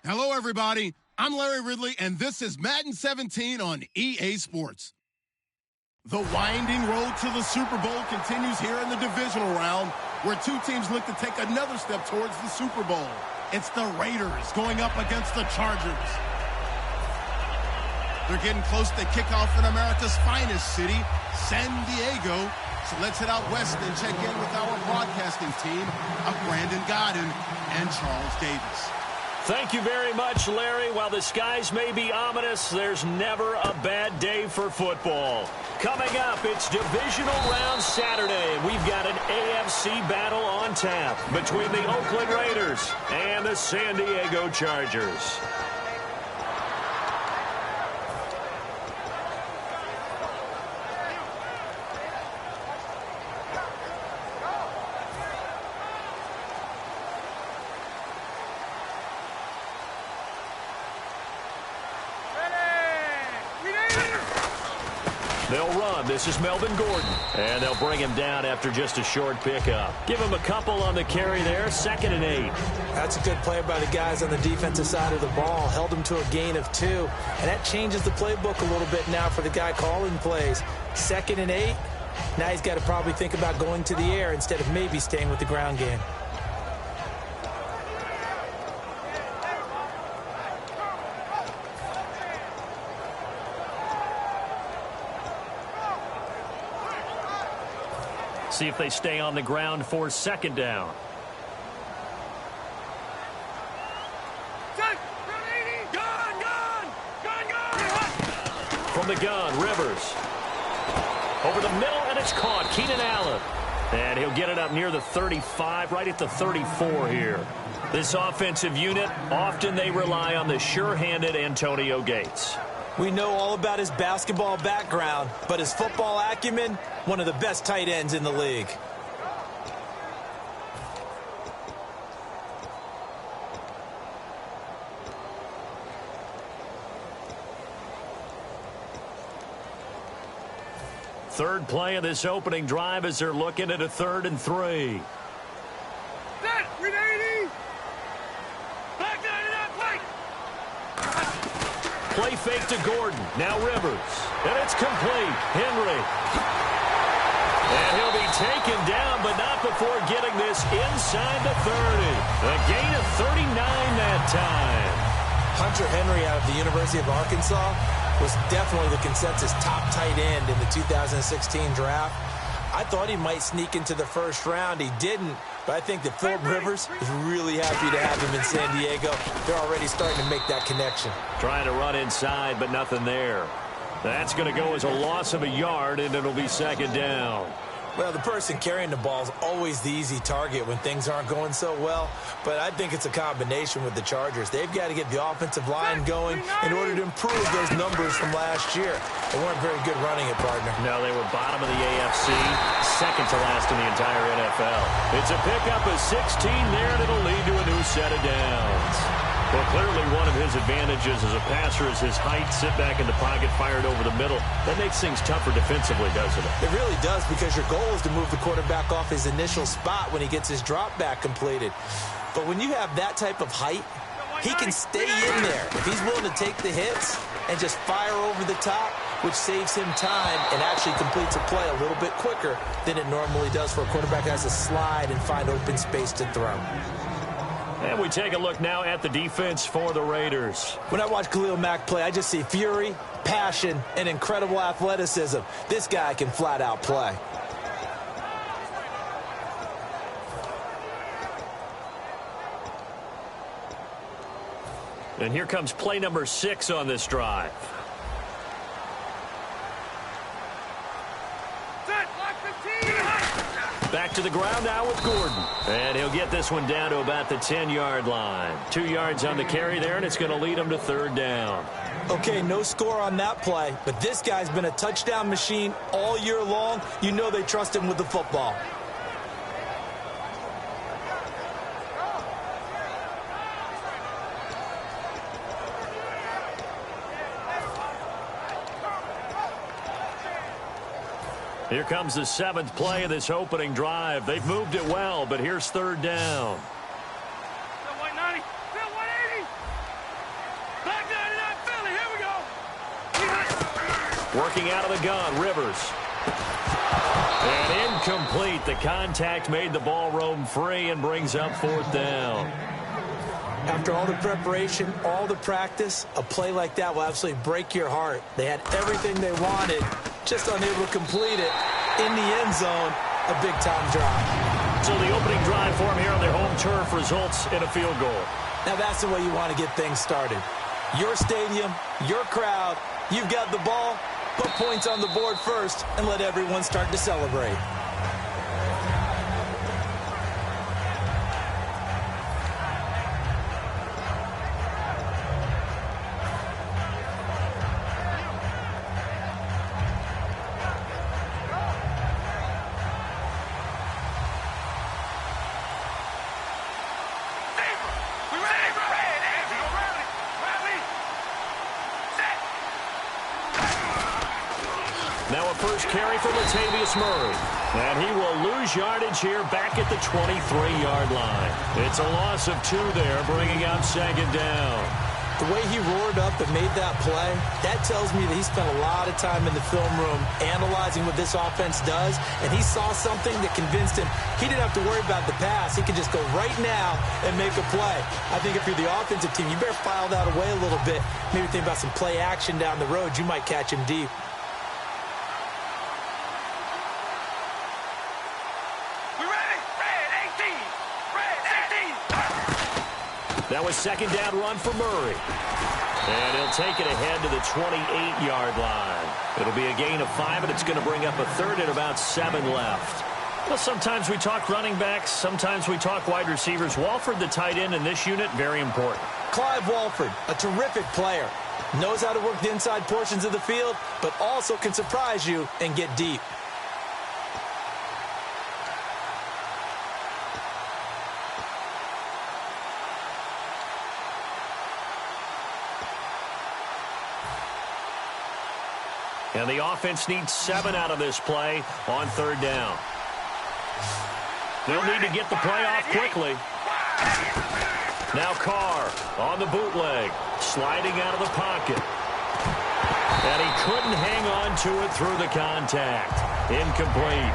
Hello, everybody. I'm Larry Ridley, and this is Madden 17 on EA Sports. The winding road to the Super Bowl continues here in the divisional round, where two teams look to take another step towards the Super Bowl. It's the Raiders going up against the Chargers. They're getting close to kickoff in America's finest city, San Diego. So let's head out west and check in with our broadcasting team of Brandon Godden and Charles Davis. Thank you very much, Larry. While the skies may be ominous, there's never a bad day for football. Coming up, it's Divisional Round Saturday, and we've got an AFC battle on tap between the Oakland Raiders and the San Diego Chargers. They'll run. This is Melvin Gordon. And they'll bring him down after just a short pickup. Give him a couple on the carry there. 2nd and 8. That's a good play by the guys on the defensive side of the ball. Held him to a gain of 2. And that changes the playbook a little bit now for the guy calling plays. 2nd and 8. Now he's got to probably think about going to the air instead of maybe staying with the ground game. See if they stay on the ground for 2nd down. From the gun, Rivers. Over the middle, and it's caught. Keenan Allen. And he'll get it up near the 35, right at the 34 here. This offensive unit, often they rely on the sure-handed Antonio Gates. We know all about his basketball background, but his football acumen, one of the best tight ends in the league. Third play of this opening drive as they're looking at a 3rd and 3. Play fake to Gordon. Now Rivers. And it's complete. Henry. And he'll be taken down, but not before getting this inside the 30. A gain of 39 that time. Hunter Henry out of the University of Arkansas was definitely the consensus top tight end in the 2016 draft. I thought he might sneak into the 1st round. He didn't, but I think that Phillip Rivers is really happy to have him in San Diego. They're already starting to make that connection. Trying to run inside, but nothing there. That's going to go as a loss of a yard, and it'll be 2nd down. Well, the person carrying the ball is always the easy target when things aren't going so well, but I think it's a combination with the Chargers. They've got to get the offensive line going in order to improve those numbers from last year. They weren't very good running it, partner. No, they were bottom of the AFC, 2nd to last in the entire NFL. It's a pickup of 16 there, and it'll lead to a new set of downs. Well, clearly one of his advantages as a passer is his height. Sit back in the pocket, fired over the middle. That makes things tougher defensively, doesn't it? It really does, because your goal is to move the quarterback off his initial spot when he gets his drop back completed. But when you have that type of height, he can stay in there if he's willing to take the hits and just fire over the top, which saves him time and actually completes a play a little bit quicker than it normally does for a quarterback that has to slide and find open space to throw. And we take a look now at the defense for the Raiders. When I watch Khalil Mack play, I just see fury, passion, and incredible athleticism. This guy can flat out play. And here comes play number 6 on this drive. Back to the ground now with Gordon. And he'll get this one down to about the 10-yard line. 2 yards on the carry there, and it's going to lead him to 3rd down. Okay, no score on that play, but this guy's been a touchdown machine all year long. You know they trust him with the football. Here comes the 7th play of this opening drive. They've moved it well, but here's 3rd down. Working out of the gun, Rivers. And incomplete. The contact made the ball roam free and brings up 4th down. After all the preparation, all the practice, a play like that will absolutely break your heart. They had everything they wanted, just unable to complete it. In the end zone, a big-time drop. So the opening drive for them here on their home turf results in a field goal. Now that's the way you want to get things started. Your stadium, your crowd, you've got the ball, put points on the board first, and let everyone start to celebrate. Now a first carry for Latavius Murray. And he will lose yardage here back at the 23-yard line. It's a loss of 2 there, bringing up 2nd down. The way he roared up and made that play, that tells me that he spent a lot of time in the film room analyzing what this offense does, and he saw something that convinced him he didn't have to worry about the pass. He could just go right now and make a play. I think if you're the offensive team, you better file that away a little bit. Maybe think about some play action down the road. You might catch him deep. That was 2nd down run for Murray. And he'll take it ahead to the 28-yard line. It'll be a gain of 5, and it's going to bring up a 3rd and about 7 left. Well, sometimes we talk running backs. Sometimes we talk wide receivers. Walford, the tight end in this unit, very important. Clive Walford, a terrific player. Knows how to work the inside portions of the field, but also can surprise you and get deep. And the offense needs 7 out of this play on 3rd down. They'll need to get the play off quickly. Now Carr on the bootleg, sliding out of the pocket. And he couldn't hang on to it through the contact. Incomplete.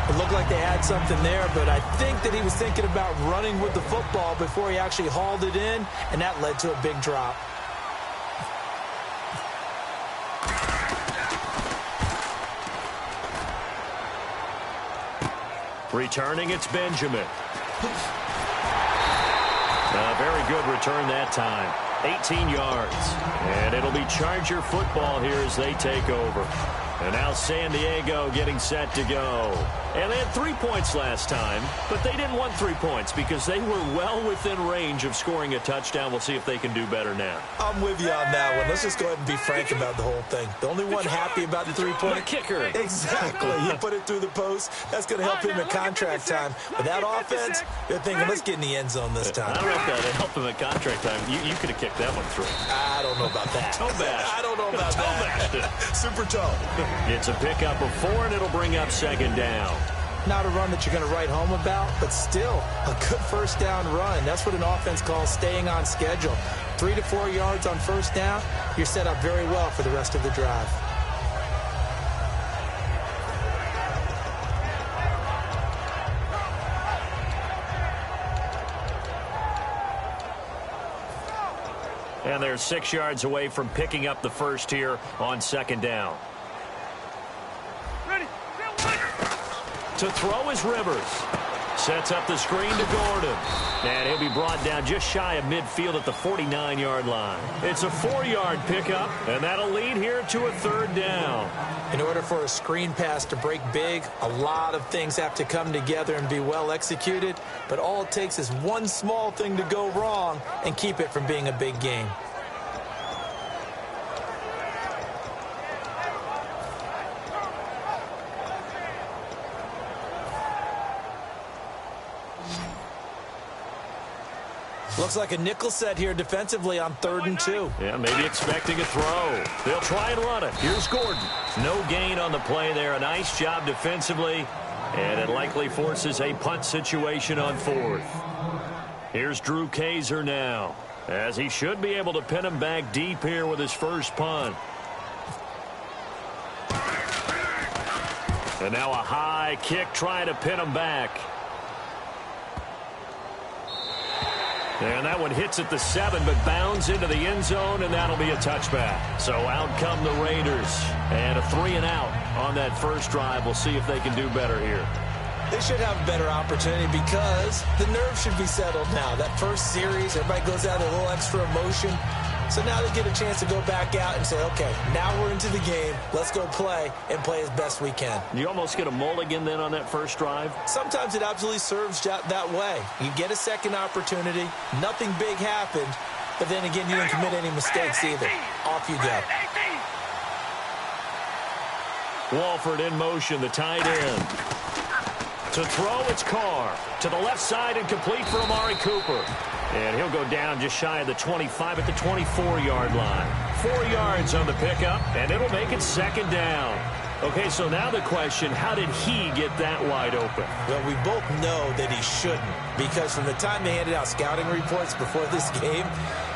It looked like they had something there, but I think that he was thinking about running with the football before he actually hauled it in, and that led to a big drop. Returning, it's Benjamin. A very good return that time. 18 yards. And it'll be Charger football here as they take over. And now San Diego getting set to go. And they had 3 points last time, but they didn't want 3 points because they were well within range of scoring a touchdown. We'll see if they can do better now. I'm with you on that one. Let's just go ahead and be frank about the whole thing. The only one happy about the 3-point kicker. Exactly. You put it through the post. That's going to help him at contract time. But that offense, they're thinking, let's get in the end zone this time. I don't know if that helped him at contract time. You could have kicked that one through. I don't know about that. Toe bash. I don't know about that. Super toe. It's a pickup of 4, and it'll bring up 2nd down. Not a run that you're going to write home about, but still a good first down run. That's what an offense calls staying on schedule. 3 to 4 yards on first down, you're set up very well for the rest of the drive. And they're 6 yards away from picking up the first here on 2nd down. To throw is Rivers. Sets up the screen to Gordon. And he'll be brought down just shy of midfield at the 49-yard line. It's a 4-yard pickup, and that'll lead here to a 3rd down. In order for a screen pass to break big, a lot of things have to come together and be well executed. But all it takes is one small thing to go wrong and keep it from being a big game. Looks like a nickel set here defensively on 3rd and 2. Yeah, maybe expecting a throw. They'll try and run it. Here's Gordon. No gain on the play there. A nice job defensively. And it likely forces a punt situation on 4th. Here's Drew Kaiser now, as he should be able to pin him back deep here with his first punt. And now a high kick trying to pin him back. And that one hits at the 7, but bounds into the end zone, and that'll be a touchback. So out come the Raiders. And a 3-and-out on that first drive. We'll see if they can do better here. They should have a better opportunity because the nerves should be settled now. That first series, everybody goes out with a little extra emotion. So now they get a chance to go back out and say, okay, now we're into the game. Let's go play and play as best we can. You almost get a mulligan then on that first drive? Sometimes it absolutely serves that way. You get a second opportunity. Nothing big happened. But then again, you didn't commit any mistakes either. Off you go. Walford in motion, the tight end. To throw, it's Carr. To the left side and complete for Amari Cooper. And he'll go down just shy of the 25 at the 24-yard line. 4 yards on the pickup, and it'll make it second down. Okay, so now the question, how did he get that wide open? Well, we both know that he shouldn't, because from the time they handed out scouting reports before this game,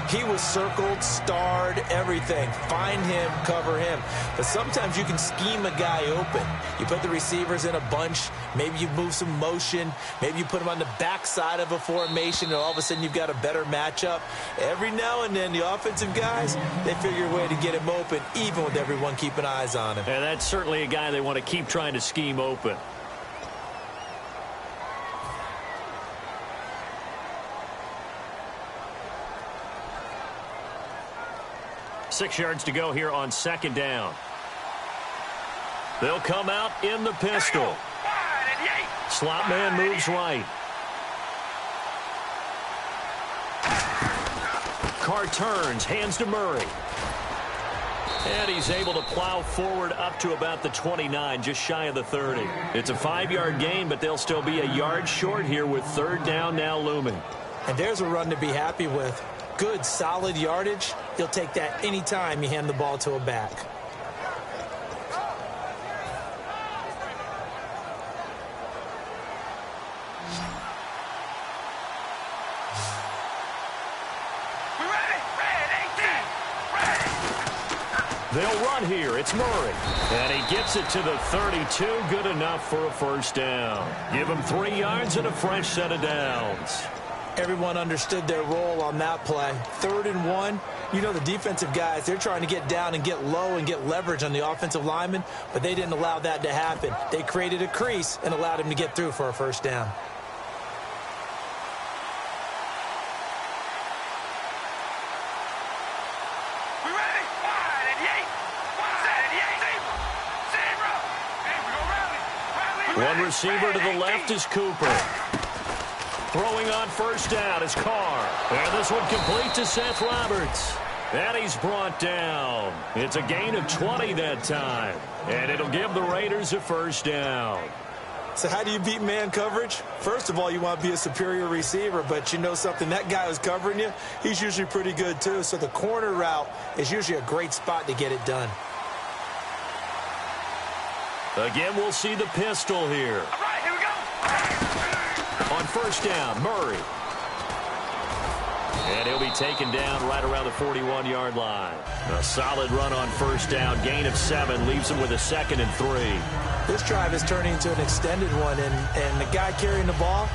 he was circled, starred, everything. Find him, cover him. But sometimes you can scheme a guy open. You put the receivers in a bunch. Maybe you move some motion. Maybe you put him on the backside of a formation, and all of a sudden you've got a better matchup. Every now and then, the offensive guys, they figure a way to get him open, even with everyone keeping eyes on him. And that's certainly a guy they want to keep trying to scheme open. Six yards to go here on second down. They'll come out in the pistol. Slot man moves right. Carr turns, hands to Murray. And he's able to plow forward up to about the 29, just shy of the 30. It's a 5-yard gain, but they'll still be a yard short here with third down now looming. And there's a run to be happy with. Good, solid yardage. You'll take that any time you hand the ball to a back. They'll run here. It's Murray. And he gets it to the 32. Good enough for a first down. Give him 3 yards and a fresh set of downs. Everyone understood their role on that play. 3rd and 1. You know the defensive guys, they're trying to get down and get low and get leverage on the offensive lineman, but they didn't allow that to happen. They created a crease and allowed him to get through for a first down. One receiver to the left is Cooper. Throwing on first down is Carr. And this one complete to Seth Roberts. And he's brought down. It's a gain of 20 that time. And it'll give the Raiders a first down. So how do you beat man coverage? First of all, you want to be a superior receiver, but you know something, that guy who's covering you, he's usually pretty good too. So the corner route is usually a great spot to get it done. Again, we'll see the pistol here. All right, here we go. On first down, Murray. And he'll be taken down right around the 41-yard line. A solid run on first down. Gain of 7 leaves him with a 2nd and 3. This drive is turning into an extended one, and the guy carrying the ball,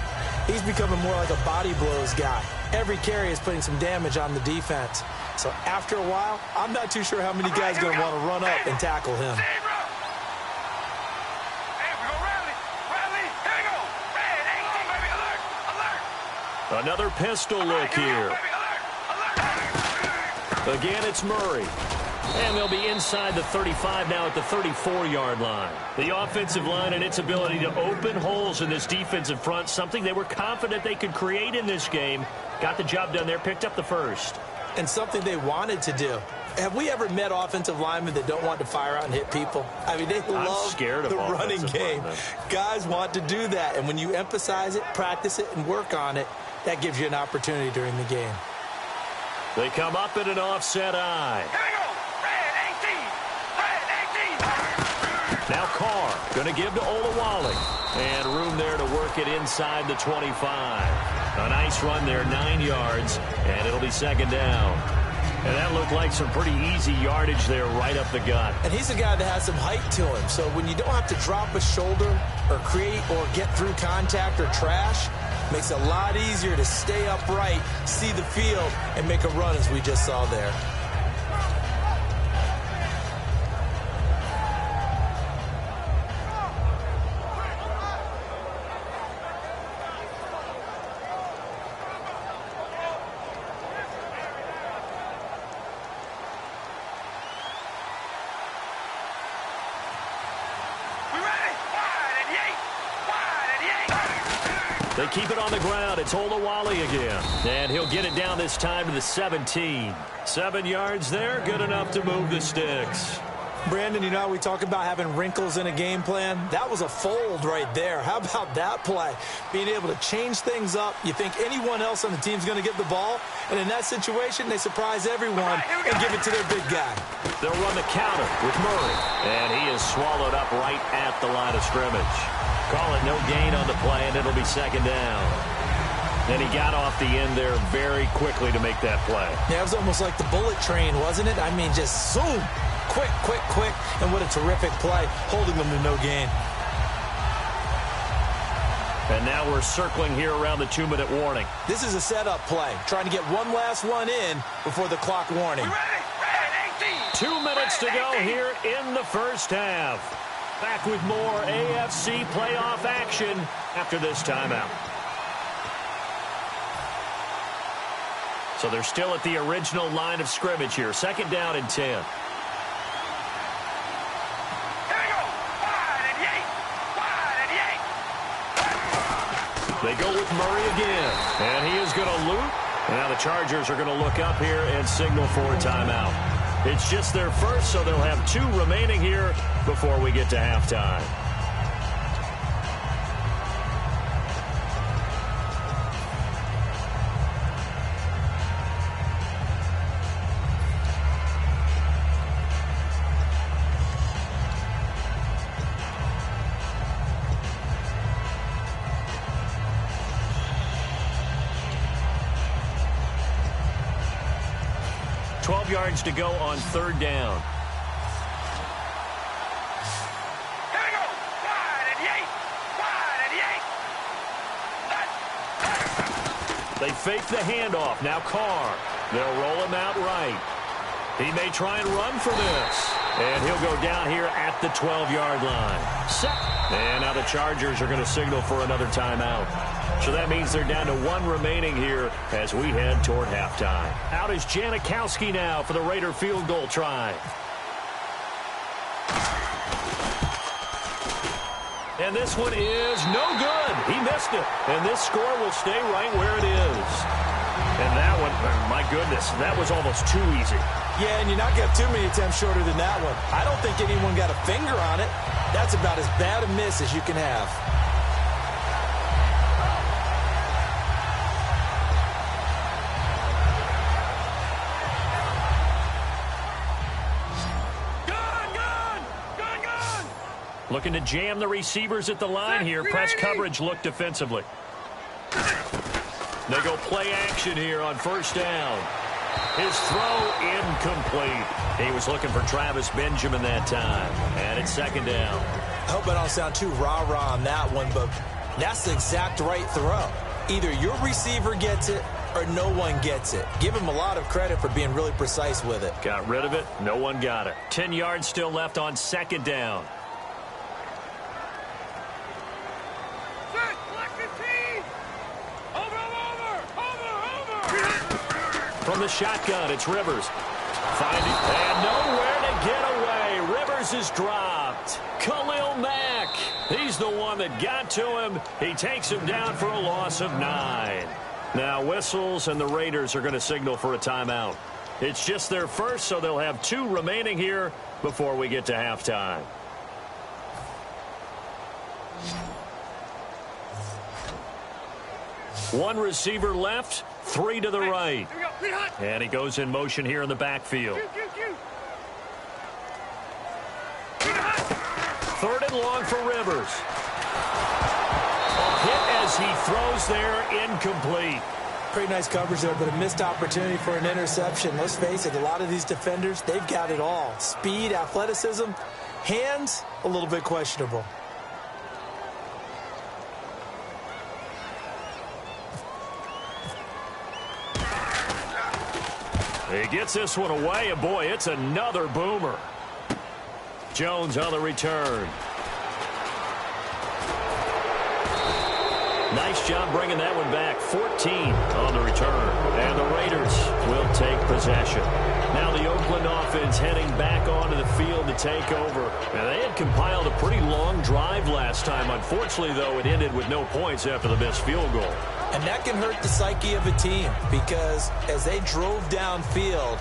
he's becoming more like a body blows guy. Every carry is putting some damage on the defense. So after a while, I'm not too sure how many guys are going to want to run up and tackle him. Another pistol look here. Again, it's Murray. And they'll be inside the 35 now at the 34-yard line. The offensive line and its ability to open holes in this defensive front, something they were confident they could create in this game. Got the job done there, picked up the first. And something they wanted to do. Have we ever met offensive linemen that don't want to fire out and hit people? I mean, they love the running game. Guys want to do that. And when you emphasize it, practice it, and work on it, that gives you an opportunity during the game. They come up in an offset eye. Here we go. Red 18. Now Carr going to give to Olawale. And room there to work it inside the 25. A nice run there, 9 yards, and it'll be second down. And that looked like some pretty easy yardage there right up the gut. And he's a guy that has some height to him. So when you don't have to drop a shoulder or create or get through contact or trash, makes it a lot easier to stay upright, see the field, and make a run as we just saw there. They keep it on the ground. It's Olawale again. And he'll get it down this time to the 17. 7 yards there, good enough to move the sticks. Brandon, you know how we talk about having wrinkles in a game plan? That was a fold right there. How about that play? Being able to change things up. You think anyone else on the team's going to get the ball, and in that situation, they surprise everyone and give it to their big guy. They'll run the counter with Murray, and he is swallowed up right at the line of scrimmage. Call it no gain on the play, and it'll be second down. And he got off the end there very quickly to make that play. Yeah, it was almost like the bullet train, wasn't it? I mean, just zoom. Quick, quick, quick. And what a terrific play, holding them to no gain. And now we're circling here around the 2-minute warning. This is a setup play, trying to get one last one in before the clock warning. Ready? 2 minutes to go here in the first half. Back with more AFC playoff action after this timeout. So they're still at the original line of scrimmage here. Second down and 10. Here we go. Wide and yank. Wide and yank. They go with Murray again. And he is going to loop. Now the Chargers are going to look up here and signal for a timeout. It's just their first, so they'll have 2 remaining here before we get to halftime. Yards to go on third down. Here we go. Wide and yank. Wide and yank. They fake the handoff. Now Carr. They'll roll him out right. He may try and run for this. And he'll go down here at the 12-yard line. Set. And now the Chargers are going to signal for another timeout. So that means they're down to 1 remaining here as we head toward halftime. Out is Janikowski now for the Raider field goal try. And this one is no good. He missed it. And this score will stay right where it is. And that one, my goodness, that was almost too easy. Yeah, and you're not going to have too many attempts shorter than that one. I don't think anyone got a finger on it. That's about as bad a miss as you can have. Looking to jam the receivers at the line here. Press coverage look defensively. They go play action here on first down. His throw incomplete. He was looking for Travis Benjamin that time. And it's second down. I hope I don't sound too rah-rah on that one, but that's the exact right throw. Either your receiver gets it or no one gets it. Give him a lot of credit for being really precise with it. Got rid of it. No one got it. 10 yards still left on second down. From the shotgun, it's Rivers. Finding and nowhere to get away. Rivers is dropped. Khalil Mack. He's the one that got to him. He takes him down for a loss of 9. Now whistles and the Raiders are going to signal for a timeout. It's just their first, so they'll have 2 remaining here before we get to halftime. One receiver left, 3 to the right. And he goes in motion here in the backfield. Third and long for Rivers. A hit as he throws there, incomplete. Pretty nice coverage there, but a missed opportunity for an interception. Let's face it, a lot of these defenders, they've got it all. Speed, athleticism, hands, a little bit questionable. He gets this one away, and boy, it's another boomer. Jones on the return. Nice job bringing that one back. 14 on the return. And the Raiders will take possession. Now the Oakland offense heading back onto the field to take over. And they had compiled a pretty long drive last time. Unfortunately, though, it ended with no points after the missed field goal. And that can hurt the psyche of a team because as they drove downfield,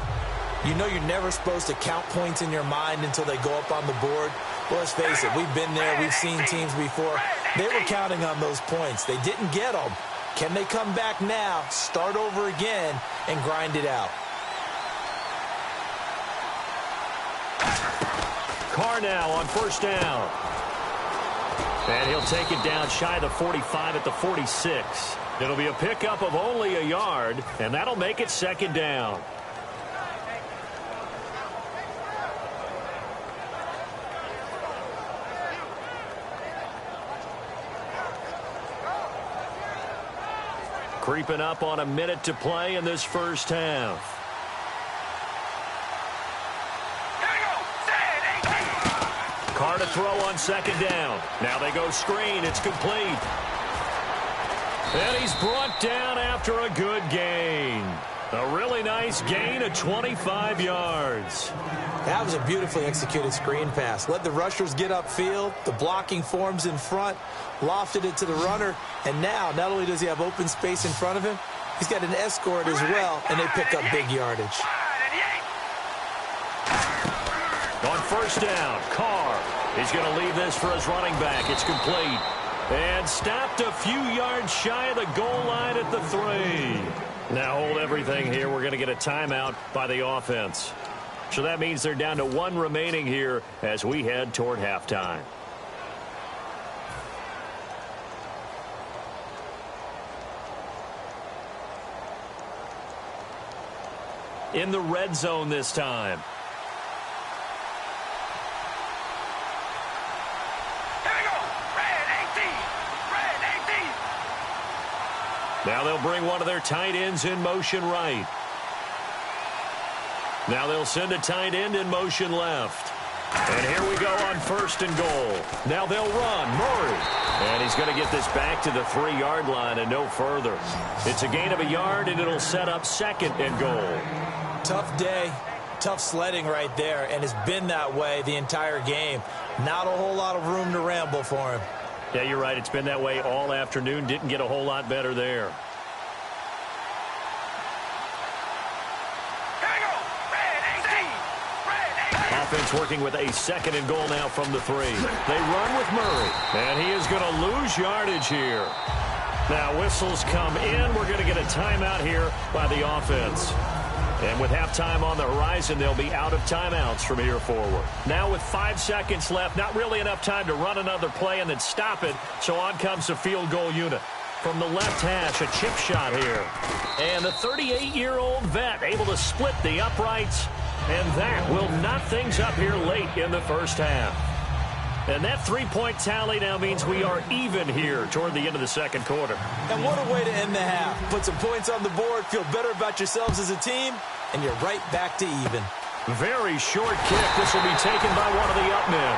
you know you're never supposed to count points in your mind until they go up on the board. Well, let's face it, we've been there. We've seen teams before. They were counting on those points. They didn't get them. Can they come back now, start over again, and grind it out? Carr now on first down. And he'll take it down shy of the 45 at the 46. It'll be a pickup of only a yard, and that'll make it second down. Creeping up on a minute to play in this first half. Carr to throw on second down. Now they go screen. It's complete. And he's brought down after a good gain. A really nice gain of 25 yards. That was a beautifully executed screen pass. Let the rushers get upfield. The blocking forms in front. Lofted it to the runner. And now, not only does he have open space in front of him, he's got an escort as well, and they pick up big yardage. On first down, Carr. He's going to leave this for his running back. It's complete. And stopped a few yards shy of the goal line at the 3. Now hold everything here. We're going to get a timeout by the offense. So that means they're down to 1 remaining here as we head toward halftime. In the red zone this time. Now they'll bring one of their tight ends in motion right. Now they'll send a tight end in motion left. And here we go on first and goal. Now they'll run. Murray. And he's going to get this back to the 3-yard line and no further. It's a gain of a yard, and it'll set up second and goal. Tough day. Tough sledding right there, and it's been that way the entire game. Not a whole lot of room to ramble for him. Yeah, you're right. It's been that way all afternoon. Didn't get a whole lot better there. Offense working with a second and goal now from the 3. They run with Murray, and he is going to lose yardage here. Now whistles come in. We're going to get a timeout here by the offense. And with halftime on the horizon, they'll be out of timeouts from here forward. Now with 5 seconds left, not really enough time to run another play and then stop it. So on comes the field goal unit. From the left hash, a chip shot here. And the 38-year-old vet able to split the uprights. And that will knot things up here late in the first half. And that 3-point tally now means we are even here toward the end of the second quarter. And what a way to end the half. Put some points on the board, feel better about yourselves as a team, and you're right back to even. Very short kick. This will be taken by one of the up men.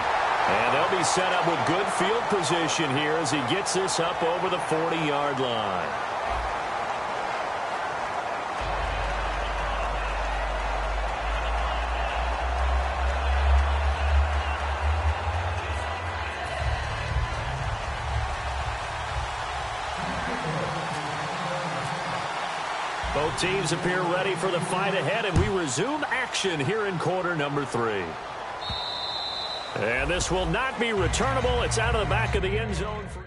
And they'll be set up with good field position here as he gets this up over the 40-yard line. Both teams appear ready for the fight ahead, and we resume action here in quarter number 3. And this will not be returnable. It's out of the back of the end zone for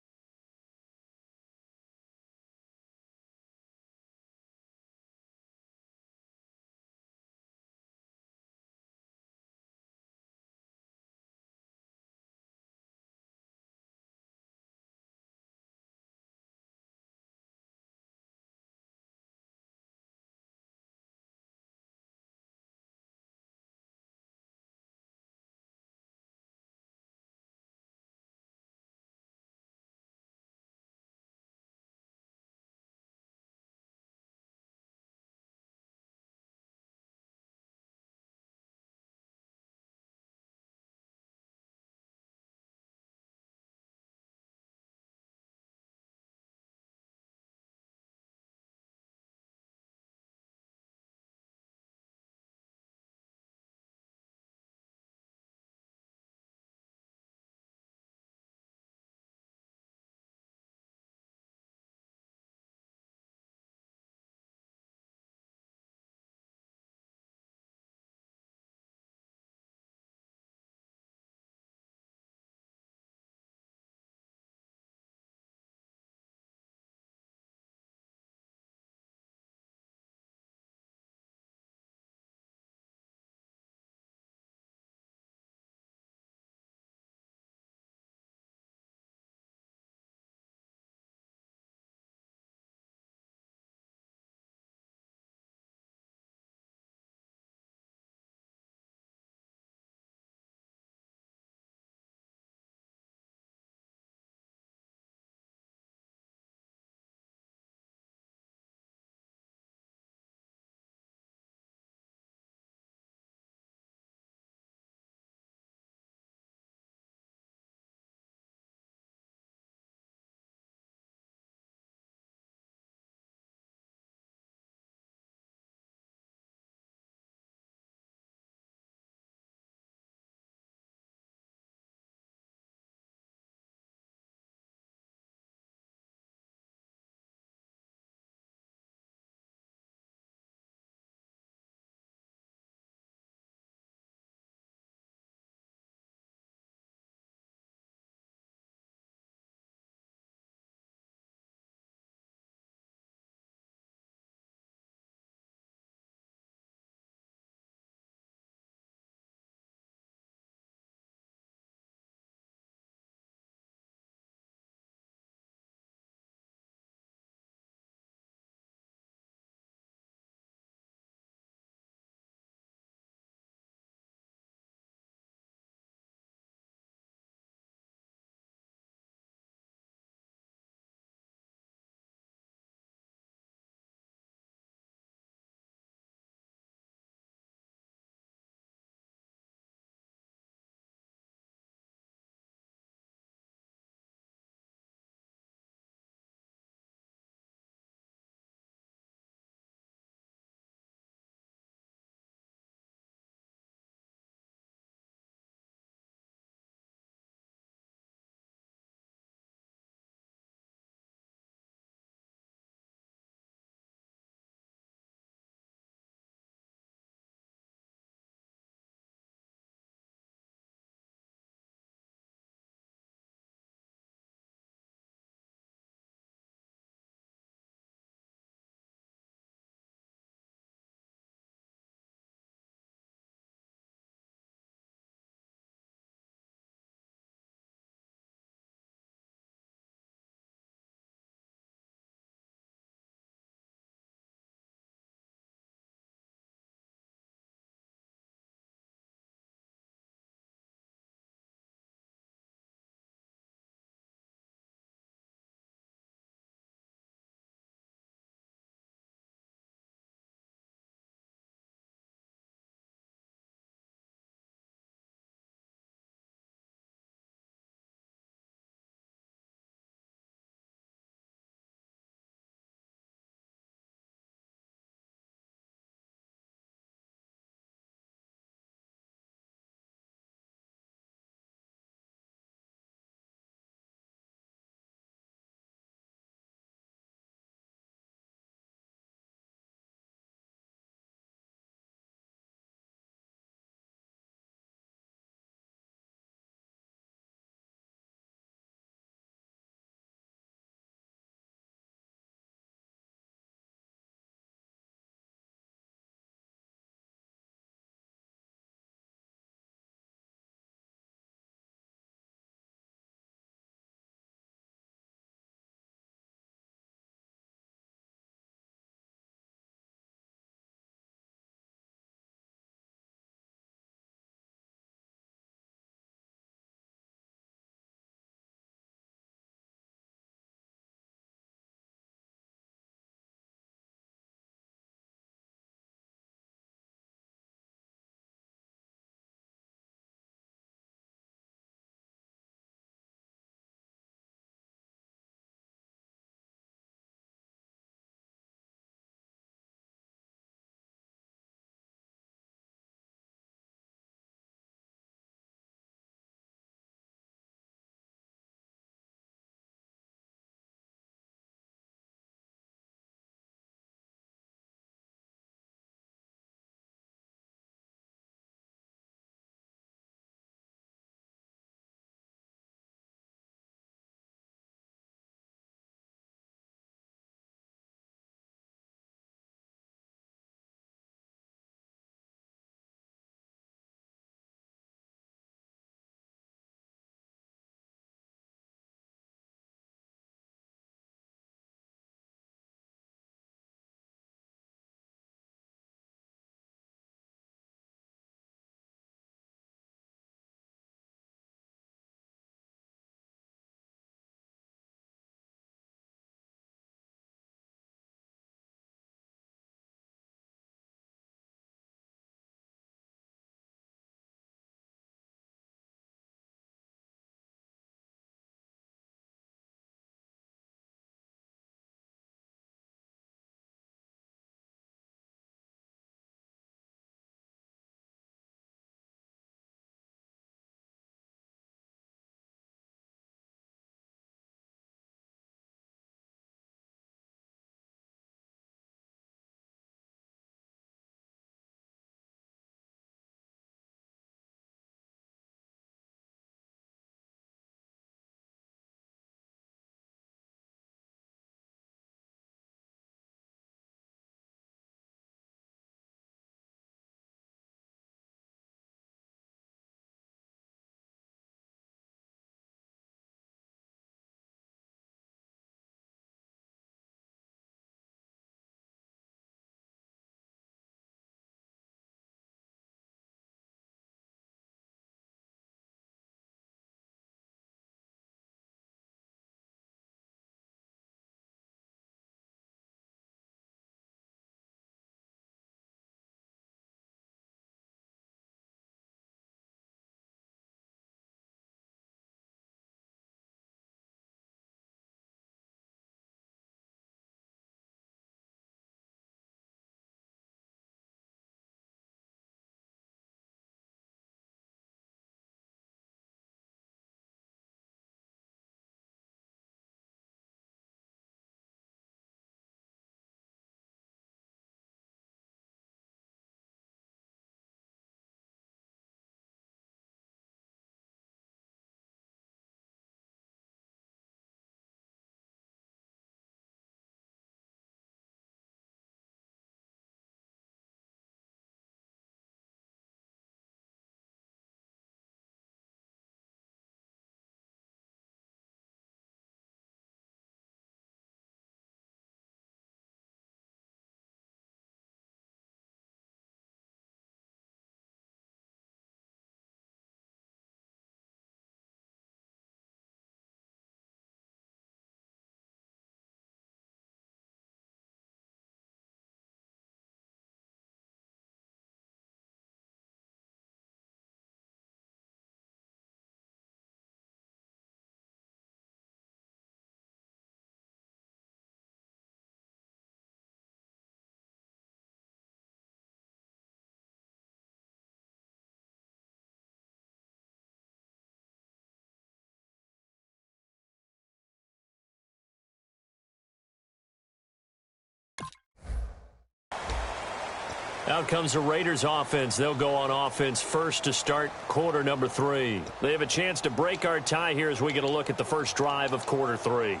Out comes the Raiders offense. They'll go on offense first to start quarter number 3. They have a chance to break our tie here as we get a look at the first drive of quarter 3.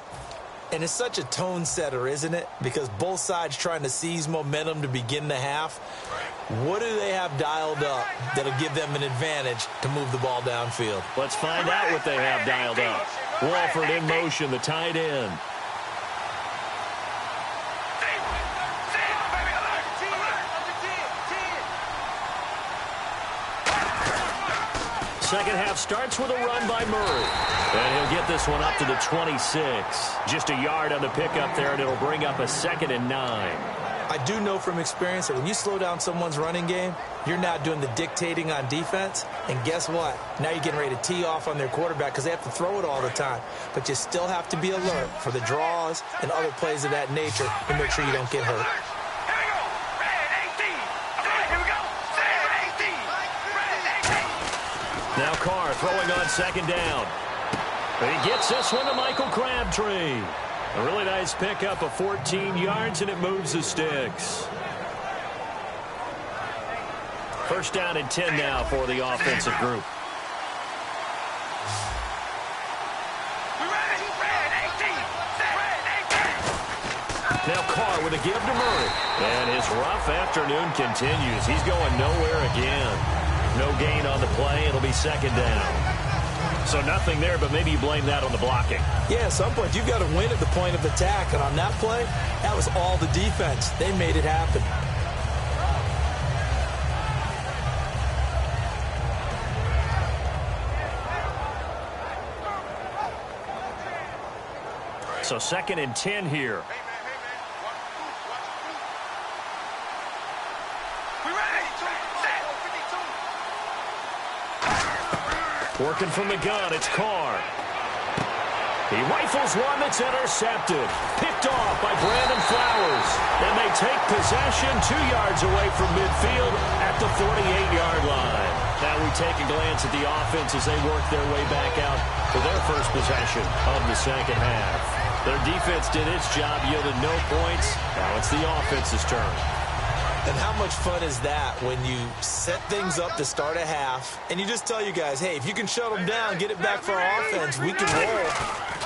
And it's such a tone setter, isn't it? Because both sides trying to seize momentum to begin the half. What do they have dialed up that'll give them an advantage to move the ball downfield? Let's find out what they have dialed up. Walford in motion, the tight end. Second half starts with a run by Murray. And he'll get this one up to the 26. Just a yard on the pickup there, and it'll bring up a 2nd and 9. I do know from experience that when you slow down someone's running game, you're now doing the dictating on defense. And guess what? Now you're getting ready to tee off on their quarterback because they have to throw it all the time. But you still have to be alert for the draws and other plays of that nature to make sure you don't get hurt. Now Carr throwing on 2nd down. And he gets this one to Michael Crabtree. A really nice pickup of 14 yards, and it moves the sticks. First down and 10 now for the offensive group. Now Carr with a give to Murray. And his rough afternoon continues. He's going nowhere again. No gain on the play. It'll be 2nd down. So nothing there, but maybe you blame that on the blocking. Yeah, at some point you've got to win at the point of attack. And on that play, that was all the defense. They made it happen. So 2nd and 10 here. Working from the gun, it's Carr. He rifles one that's intercepted. Picked off by Brandon Flowers. And they take possession 2 yards away from midfield at the 48-yard line. Now we take a glance at the offense as they work their way back out for their first possession of the second half. Their defense did its job, yielded no points. Now it's the offense's turn. And how much fun is that when you set things up to start a half and you just tell you guys, hey, if you can shut them down, get it back for our offense, we can roll.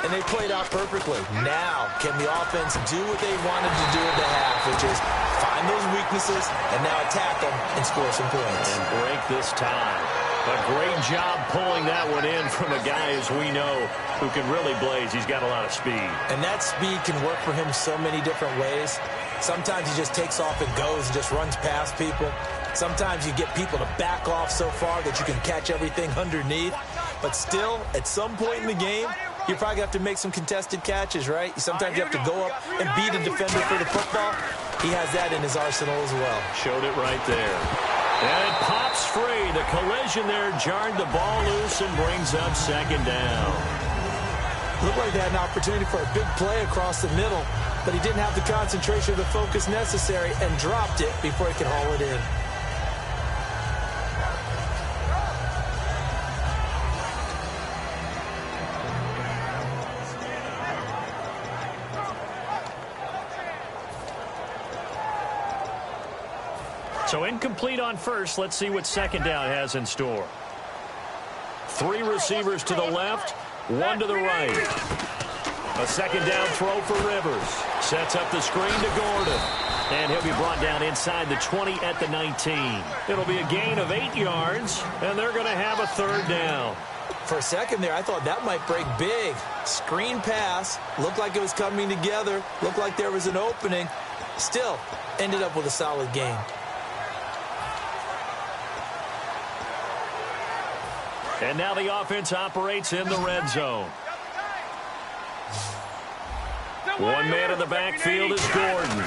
And they played out perfectly. Now, can the offense do what they wanted to do at the half, which is find those weaknesses and now attack them and score some points. And break this time. A great job pulling that one in from a guy, as we know, who can really blaze. He's got a lot of speed. And that speed can work for him so many different ways. Sometimes he just takes off and goes and just runs past people. Sometimes you get people to back off so far that you can catch everything underneath. But still, at some point in the game, you probably have to make some contested catches, right? Sometimes you have to go up and beat a defender for the football. He has that in his arsenal as well. Showed it right there. And it pops free. The collision there jarred the ball loose and brings up 2nd down. Looked like they had an opportunity for a big play across the middle, but he didn't have the concentration or the focus necessary and dropped it before he could haul it in. So incomplete on first. Let's see what 2nd down has in store. 3 receivers to the left, 1 to the right. A 2nd down throw for Rivers. Sets up the screen to Gordon. And he'll be brought down inside the 20 at the 19. It'll be a gain of 8 yards, and they're going to have a 3rd down. For a second there, I thought that might break big. Screen pass. Looked like it was coming together. Looked like there was an opening. Still, ended up with a solid gain. And now the offense operates in the red zone. One man in the backfield is Gordon.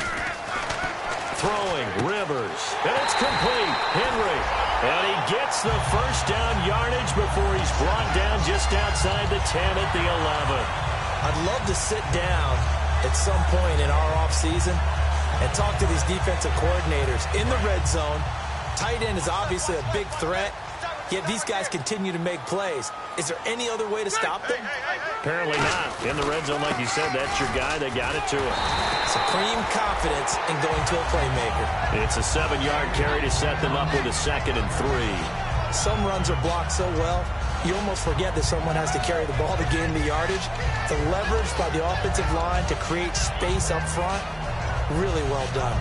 Throwing, Rivers. And it's complete. Henry. And he gets the first down yardage before he's brought down just outside the 10 at the 11. I'd love to sit down at some point in our offseason and talk to these defensive coordinators in the red zone. Tight end is obviously a big threat. Yet these guys continue to make plays. Is there any other way to stop them? Apparently not. In the red zone, like you said, that's your guy. They got it to him. Supreme confidence in going to a playmaker. It's a 7-yard carry to set them up with a 2nd and 3. Some runs are blocked so well, you almost forget that someone has to carry the ball to gain the yardage. The leverage by the offensive line to create space up front, really well done.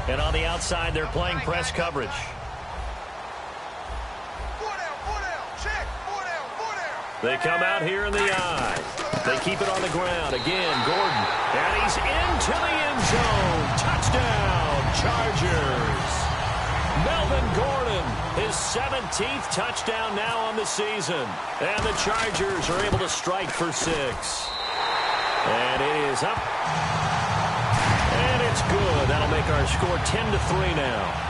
And on the outside, they're playing press coverage. They come out here in the eye. They keep it on the ground. Again, Gordon. And he's into the end zone. Touchdown, Chargers. Melvin Gordon, his 17th touchdown now on the season. And the Chargers are able to strike for 6. And it is up. And it's good. That'll make our score 10-3 now.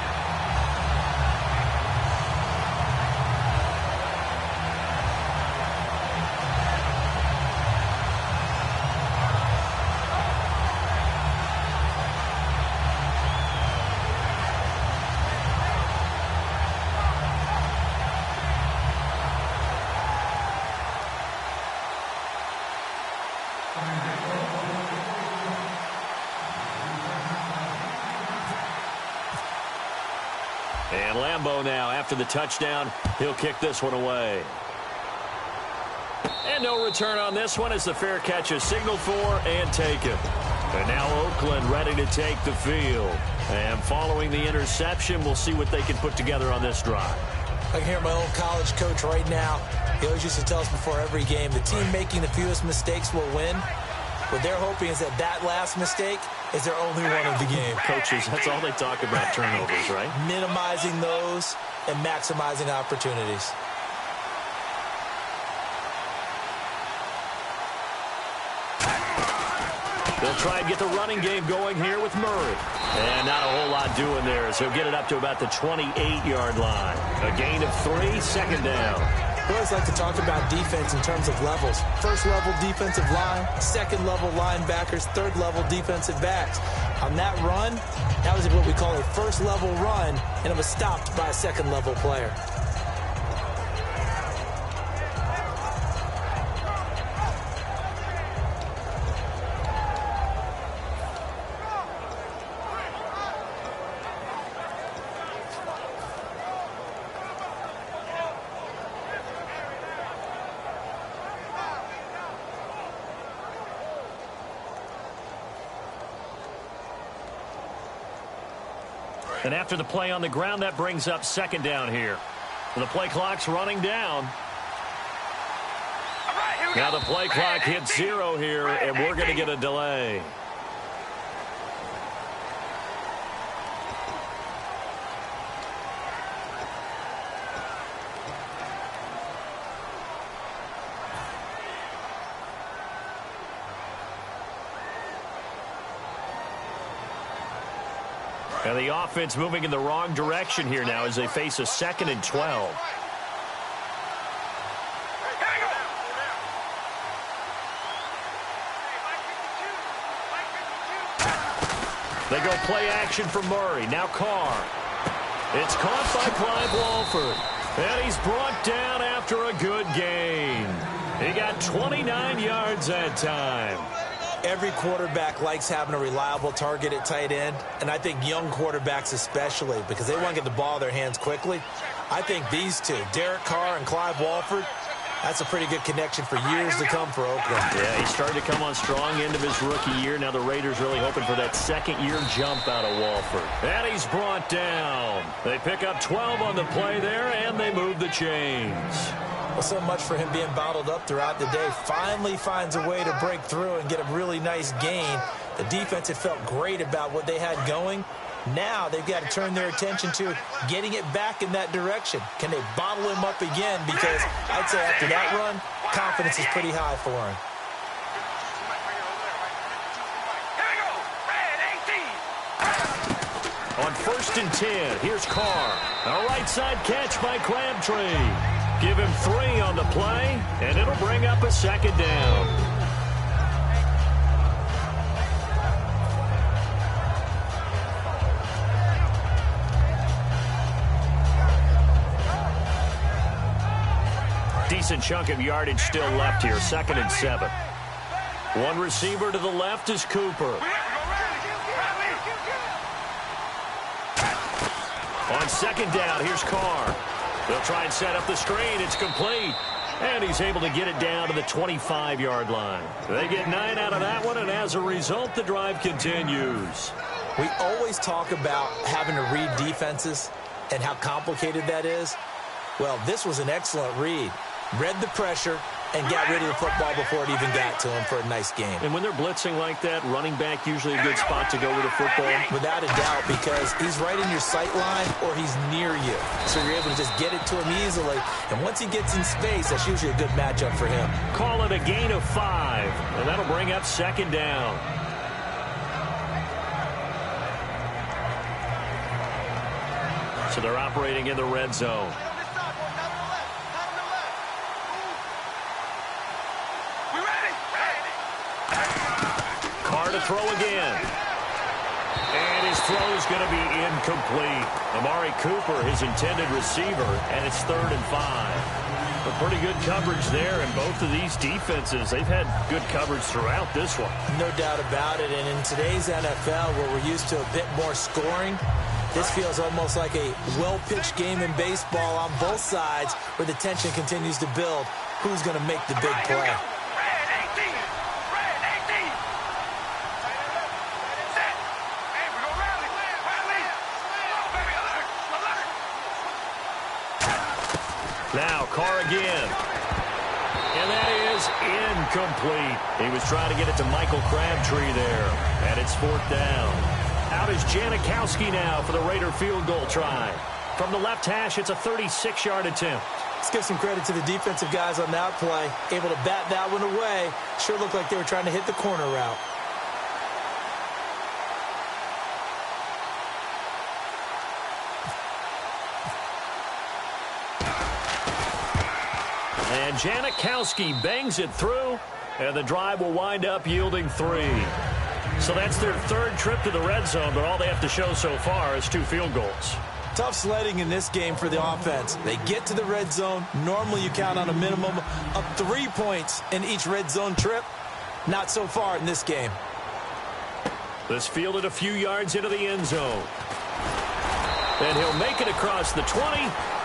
And Lambeau now, after the touchdown, he'll kick this one away. And no return on this one as the fair catch is signaled for and taken. And now Oakland ready to take the field. And following the interception, we'll see what they can put together on this drive. I can hear my old college coach right now. He always used to tell us before every game, the team making the fewest mistakes will win. What they're hoping is that that last mistake is their only one of the game. Coaches, that's all they talk about, turnovers, right? Minimizing those and maximizing opportunities. They'll try and get the running game going here with Murray. And not a whole lot doing there as he'll get it up to about the 28-yard line. A gain of 3, 2nd down. We always like to talk about defense in terms of levels. First-level defensive line, second-level linebackers, third-level defensive backs. On that run, that was what we call a first-level run, and it was stopped by a second-level player. And after the play on the ground, that brings up 2nd down here. The play clock's running down. Now the play clock hits 0 here, and we're going to get a delay. And the offense moving in the wrong direction here now as they face a 2nd and 12. They go play action for Murray. Now Carr. It's caught by Clive Walford. And he's brought down after a good gain. He got 29 yards that time. Every quarterback likes having a reliable target at tight end, and I think young quarterbacks especially, because they want to get the ball in their hands quickly. I think these two, Derek Carr and Clive Walford, that's a pretty good connection for years to come for Oakland. Yeah, he started to come on strong end of his rookie year. Now the Raiders really hoping for that 2nd-year jump out of Walford. And he's brought down. They pick up 12 on the play there, and they move the chains. Well, so much for him being bottled up throughout the day. Finally finds a way to break through and get a really nice gain. The defense had felt great about what they had going. Now they've got to turn their attention to getting it back in that direction. Can they bottle him up again? Because I'd say after that run, confidence is pretty high for him. On 1st and 10, here's Carr. A right side catch by Crabtree. Give him 3 on the play, and it'll bring up a 2nd down. decent chunk of yardage still left here, 2nd and 7. One receiver to the left is Cooper. On 2nd down, here's Carr. They'll try and set up the screen. It's complete. And he's able to get it down to the 25-yard line. They get 9 out of that one, and as a result, the drive continues. We always talk about having to read defenses and how complicated that is. Well, this was an excellent read. Read the pressure and got rid of the football before it even got to him for a nice game. And when they're blitzing like that, running back usually a good spot to go with the football. Without a doubt, because he's right in your sight line or he's near you. So you're able to just get it to him easily. And once he gets in space, that's usually a good matchup for him. Call it a gain of 5, and that'll bring up 2nd down. So they're operating in the red zone. Carr to throw again. And his throw is going to be incomplete. Amari Cooper, his intended receiver, and it's 3rd and 5. But pretty good coverage there, and both of these defenses, they've had good coverage throughout this one. No doubt about it, and in today's NFL, where we're used to a bit more scoring, this feels almost like a well-pitched game in baseball on both sides where the tension continues to build. Who's going to make the big play? Now, Carr again. And that is incomplete. He was trying to get it to Michael Crabtree there. And it's 4th down. Out is Janikowski now for the Raider field goal try. From the left hash, it's a 36-yard attempt. Let's give some credit to the defensive guys on that play. Able to bat that one away. Sure looked like they were trying to hit the corner route. And Janikowski bangs it through, and the drive will wind up yielding 3. So that's their 3rd trip to the red zone, but all they have to show so far is 2 field goals. Tough sledding in this game for the offense. They get to the red zone. Normally you count on a minimum of 3 points in each red zone trip. Not so far in this game. This fielded a few yards into the end zone. And he'll make it across the 20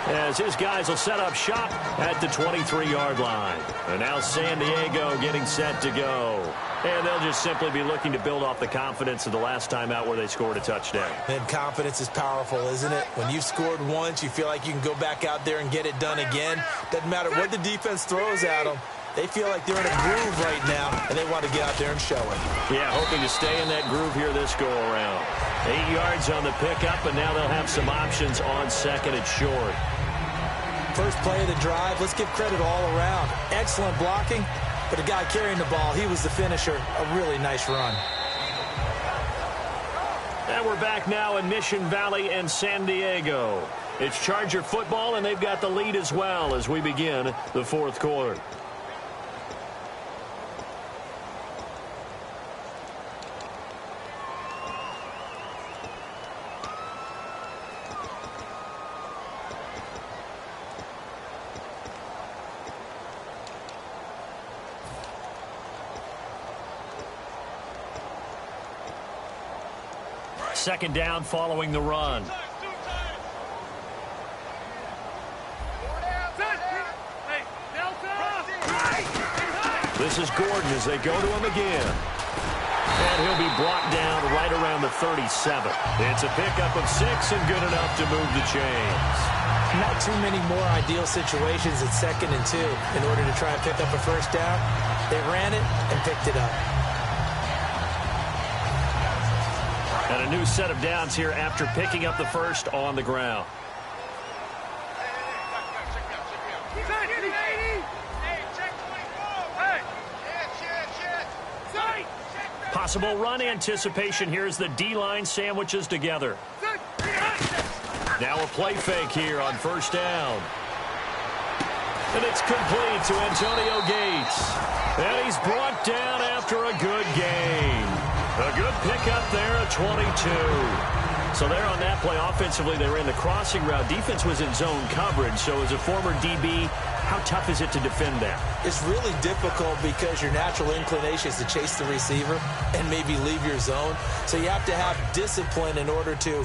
as his guys will set up shop at the 23-yard line. And now San Diego getting set to go. And they'll just simply be looking to build off the confidence of the last time out where they scored a touchdown. And confidence is powerful, isn't it? When you've scored once, you feel like you can go back out there and get it done again. Doesn't matter what the defense throws at them. They feel like they're in a groove right now, and they want to get out there and show it. Yeah, hoping to stay in that groove here this go-around. 8 yards on the pickup, and now they'll have some options on 2nd and short. First play of the drive, let's give credit all around. Excellent blocking, but the guy carrying the ball, he was the finisher. A really nice run. And we're back now in Mission Valley and San Diego. It's Charger football, and they've got the lead as well as we begin the 4th quarter. Second down following the run. This is Gordon as they go to him again. And he'll be brought down right around the 37. It's a pickup of 6 and good enough to move the chains. Not too many more ideal situations at 2nd and 2 in order to try and pick up a first down. They ran it and picked it up. And a new set of downs here after picking up the first on the ground. Possible run anticipation here as the D-line sandwiches together. Now a play fake here on first down. And it's complete to Antonio Gates. And he's brought down after a good gain. A good pickup there at 22. So there on that play, offensively, they ran the crossing route. Defense was in zone coverage, so as a former DB, How tough is it to defend that? It's really difficult because your natural inclination is to chase the receiver and maybe leave your zone. So you have to have discipline in order to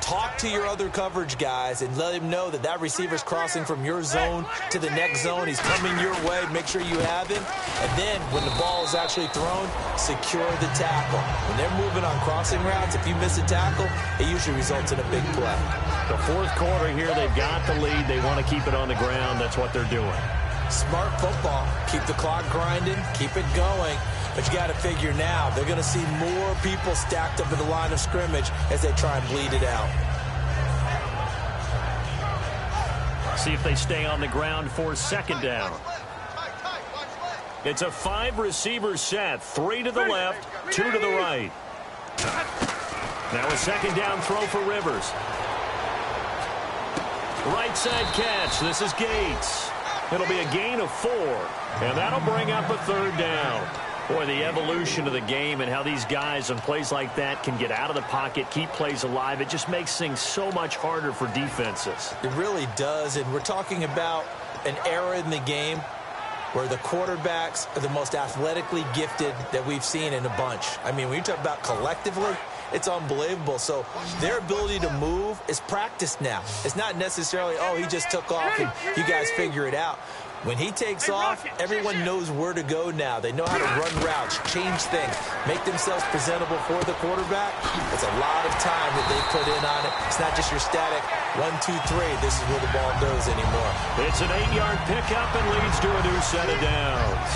talk to your other coverage guys and let him know that that receiver's crossing from your zone to the next zone. He's coming your way. Make sure you have him. And then when the ball is actually thrown, secure the tackle. When they're moving on crossing routes, if you miss a tackle, it usually results in a big play. The fourth quarter here, they've got the lead. They want to keep it on the ground. That's what they're doing. Smart football. Keep the clock grinding. Keep it going. But you got to figure now, they're going to see more people stacked up at the line of scrimmage as they try and bleed it out. See if they stay on the ground for second down. It's a 5-receiver set. 3 to the left, 2 to the right. Now a second down throw for Rivers. Right side catch. This is Gates. It'll be a gain of 4. And that'll bring up a third down. Boy, the evolution of the game and how these guys on plays like that can get out of the pocket, keep plays alive, it just makes things so much harder for defenses. It really does, and we're talking about an era in the game where the quarterbacks are the most athletically gifted that we've seen in a bunch. I mean, when you talk about collectively, it's unbelievable. So their ability to move is practiced now. It's not necessarily, oh, he just took off and you guys figure it out. When he takes off, everyone knows where to go now. They know how to run routes, change things, make themselves presentable for the quarterback. It's a lot of time that they put in on it. It's not just your static 1, 2, 3. This is where the ball goes anymore. It's an 8-yard pickup and leads to a new set of downs.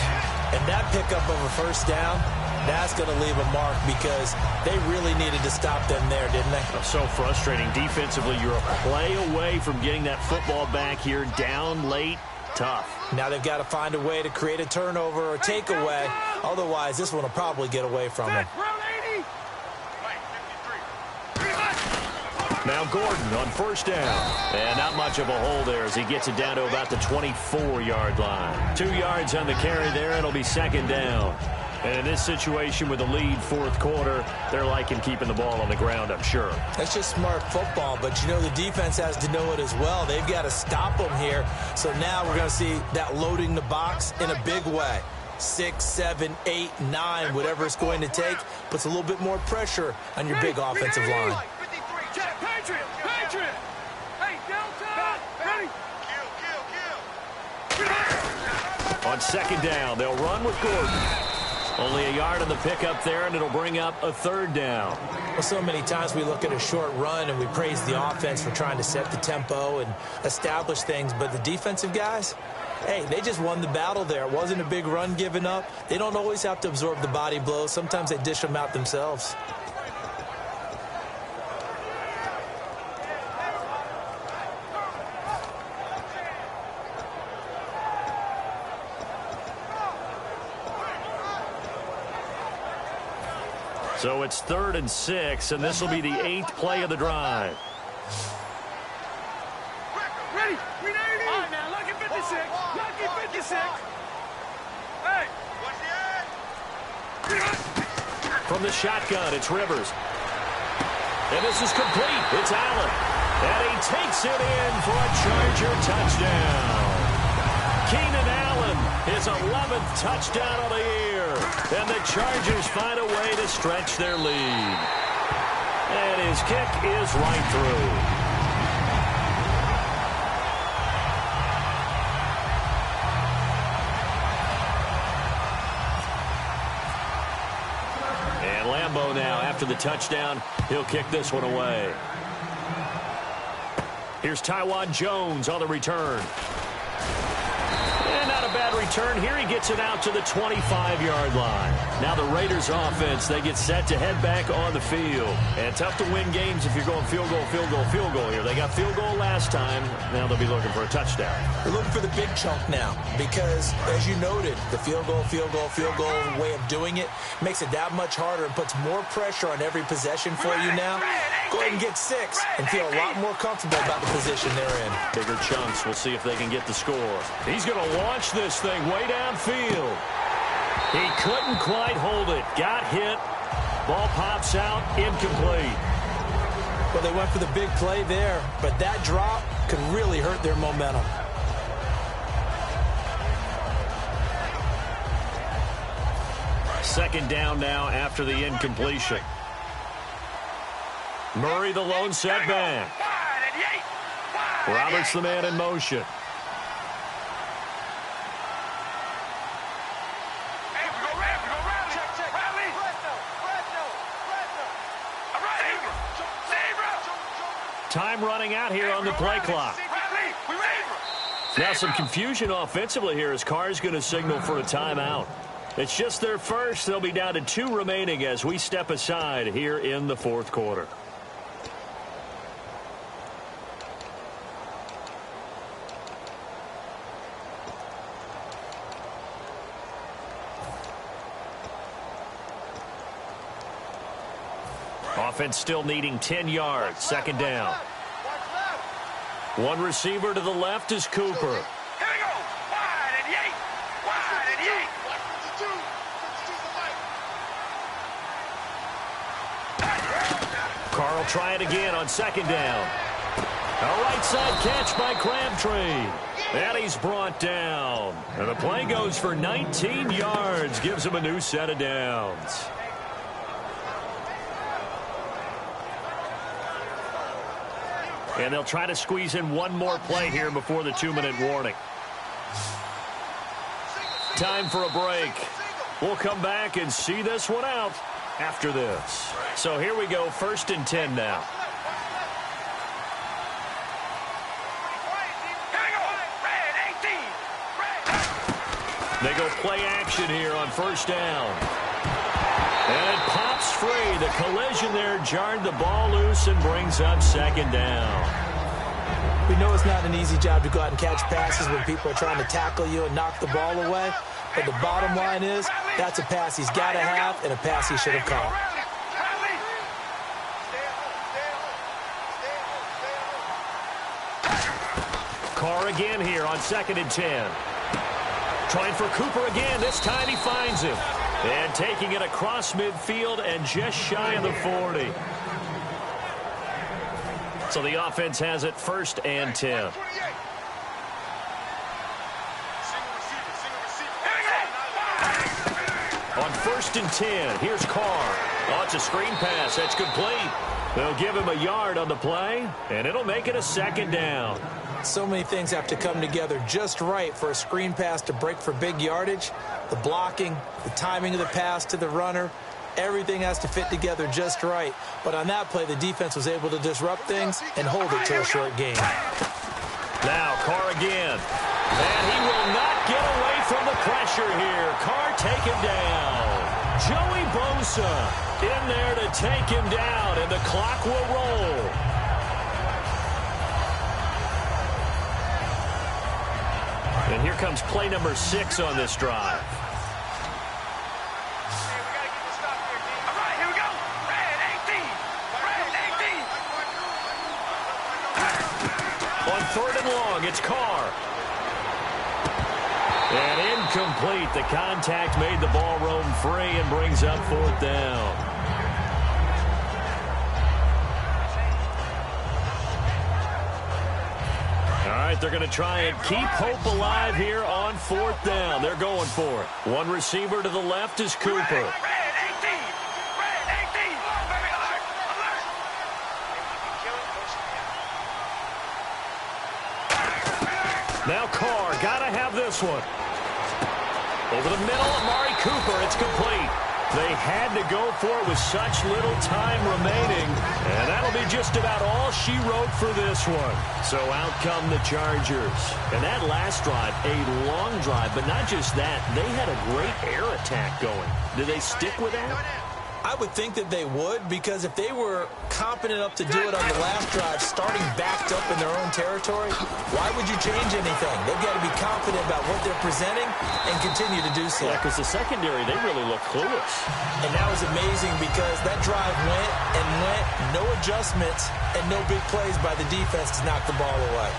And that pickup of a first down, that's going to leave a mark because they really needed to stop them there, didn't they? So frustrating. Defensively, you're a play away from getting that football back here down late. Tough. Now they've got to find a way to create a turnover or takeaway. Otherwise, this one will probably get away from them. Now Gordon on first down. And not much of a hole there as he gets it down to about the 24-yard line. 2 yards on the carry there. It'll be second down. And in this situation with the lead fourth quarter, they're liking keeping the ball on the ground, I'm sure. That's just smart football, but you know the defense has to know it as well. They've got to stop them here. So now we're going to see that loading the box in a big way. 6, 7, 8, 9, whatever it's going to take, puts a little bit more pressure on your big offensive line. On second down, they'll run with Gordon. Only a yard on the pickup there, and it'll bring up a third down. Well, so many times we look at a short run and we praise the offense for trying to set the tempo and establish things, but the defensive guys, hey, they just won the battle there. It wasn't a big run given up. They don't always have to absorb the body blows. Sometimes they dish them out themselves. So it's 3rd and 6, and this will be the 8th play of the drive. Ready? All right, now, lucky 56. Lucky 56. Hey. From the shotgun, it's Rivers. And this is complete. It's Allen. And he takes it in for a Charger touchdown. Keenan Allen, his 11th touchdown of the year. And the Chargers find a way to stretch their lead. And his kick is right through. And Lambeau now, after the touchdown, he'll kick this one away. Here's Tywan Jones on the return. And not a bad return. Here he gets it out to the 25-yard line. Now the Raiders offense, they get set to head back on the field. And tough to win games if you're going field goal, field goal, field goal here. They got field goal last time. Now they'll be looking for a touchdown. They're looking for the big chunk now because, as you noted, the field goal way of doing it makes it that much harder and puts more pressure on every possession for you now. Go ahead and get 6 and feel a lot more comfortable about the position they're in. Bigger chunks. We'll see if they can get the score. He's going to launch this thing way downfield. He couldn't quite hold it. Got hit. Ball pops out. Incomplete. Well, they went for the big play there, but that drop could really hurt their momentum. Second down now after the incompletion. Murray the lone setback. Roberts the man in motion. Time running out here on the play clock. Now some confusion offensively here as Carr's going to signal for a timeout. It's just their first. They'll be down to 2 remaining as we step aside here in the fourth quarter. Offense still needing 10 yards. Second down. One receiver to the left is Cooper. Here we go. Wide and yank. Wide and yank. Carr will try it again on second down. A right side catch by Crabtree. And he's brought down. And the play goes for 19 yards. Gives him a new set of downs. And they'll try to squeeze in one more play here before the 2-minute warning. Time for a break. We'll come back and see this one out after this. So here we go, 1st and 10 now. They go play action here on 1st down. And it pops free. The collision there jarred the ball loose and brings up 2nd down. We know it's not an easy job to go out and catch passes when people are trying to tackle you and knock the ball away. But the bottom line is that's a pass he's got to have and a pass he should have caught. Carr again here on 2nd and 10. Trying for Cooper again. This time he finds him. And taking it across midfield and just shy of the 40. So the offense has it 1st and 10. On 1st and 10, here's Carr. Oh, it's a screen pass. That's complete. They'll give him a yard on the play, and it'll make it a 2nd down. So many things have to come together just right for a screen pass to break for big yardage. The blocking, the timing of the pass to the runner, everything has to fit together just right. But on that play, the defense was able to disrupt things and hold it to a short gain. Now Carr again. And he will not get away from the pressure here. Carr taken down. Joey Bosa in there to take him down, and the clock will roll. And here comes play number 6 on this drive. On 3rd and long, it's Carr. And incomplete. The contact made the ball roam free and brings up 4th down. All right, they're going to try and keep hope alive here on 4th down. They're going for it. One receiver to the left is Cooper. Now Carr, got to have this one. Over the middle, Amari Cooper, it's complete. They had to go for it with such little time remaining, and that'll be just about all she wrote for this one. So out come the Chargers. And that last drive, a long drive, but not just that, they had a great air attack going. Did they stick with that? I would think that they would, because if they were competent enough to do it on the last drive, starting backed up in their own territory, why would you change anything? They've got to be confident about what they're presenting and continue to do so. Yeah, because the secondary, they really look clueless. And that was amazing because that drive went and went, no adjustments, and no big plays by the defense to knock the ball away.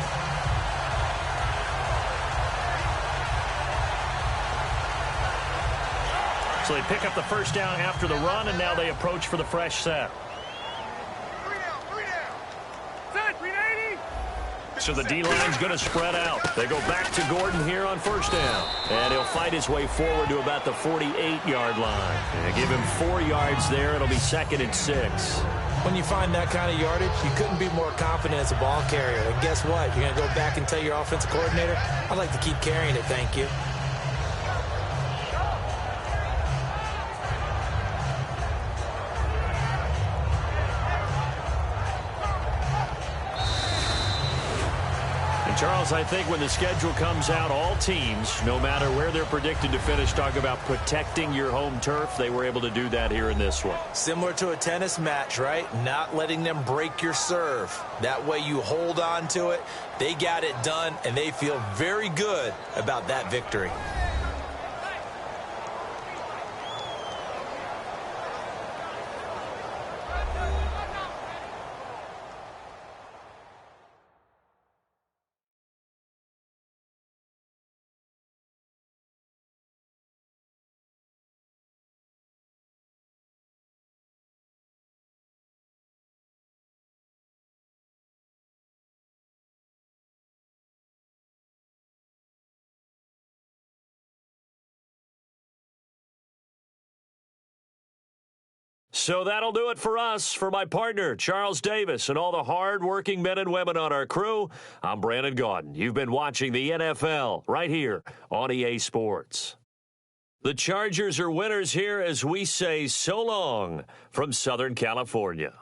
So they pick up the 1st down after the run, and now they approach for the fresh set. So the D-line's going to spread out. They go back to Gordon here on first down. And he'll fight his way forward to about the 48-yard line. And give him 4 yards there. It'll be 2nd and 6. When you find that kind of yardage, you couldn't be more confident as a ball carrier. And guess what? You're going to go back and tell your offensive coordinator, I'd like to keep carrying it, thank you. Charles, I think when the schedule comes out, all teams, no matter where they're predicted to finish, talk about protecting your home turf. They were able to do that here in this one. Similar to a tennis match, right? Not letting them break your serve. That way you hold on to it. They got it done, and they feel very good about that victory. So that'll do it for us. For my partner, Charles Davis, and all the hard-working men and women on our crew, I'm Brandon Gaudin. You've been watching the NFL right here on EA Sports. The Chargers are winners here as we say so long from Southern California.